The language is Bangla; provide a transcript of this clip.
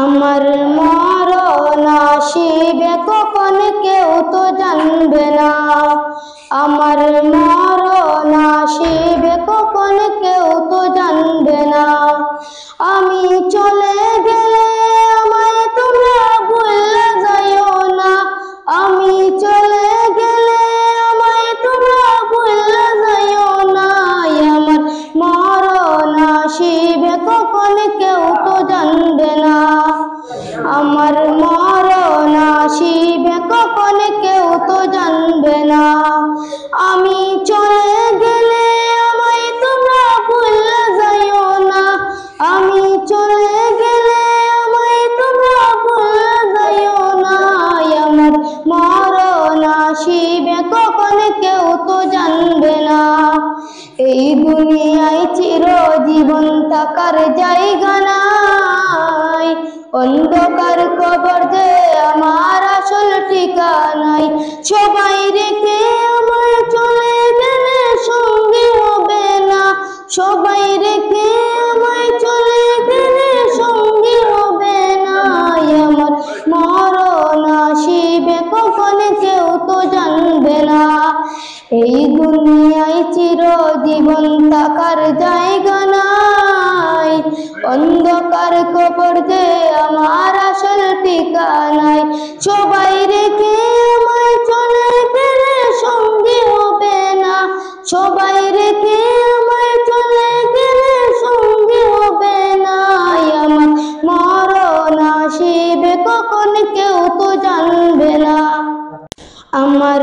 আমার মরণ আসিবে কখন কেউ তো জানবে না। আমার মরণ আসিবে কখন কেউ তো জানবে না। আমি চলে গেলে আমায় তোমরা ভুলে যাইও না। আমি চলে গেলে আমায় তোমরা ভুলে যাইও না। আমার মরণ আসিবে কখন কেউ তো জানবে না। আমার মরণ আসিবে কখন কেউ তো জানবে না। আমি চলে গেলে আমায় তোমরা ভুলে যাইও না। আমি চলে গেলে আমায় তোমরা ভুলে যাইও না। আমার মরণ আসিবে কখন কেউ তো জানবে না। এই দুনিয়ায় চিরজীবন থাকার জায়গা নাই। অন্ধকার কবর যে আমার আসল ঠিকানাই। সবাই রেখে আমায় চলে গেলে সঙ্গী হবে না। সবাই রেখে আমায় চলে গেলে সঙ্গী হবে না। আমার মরণ আসিবে কখন কেউ তো জানবে না। এই দুনিয়ায় চিরজীবন থাকার জায়গা নাই। অন্ধকার কবর যে আমার আসল ঠিকানাই। সবাই রেখে আমায় চলে গেলে সঙ্গী হবে না। সবাই রেখে আমায় চলে গেলে সঙ্গী হবে না। আমার মরণ আসিবে কখন কেউ তো জানবে না। আমার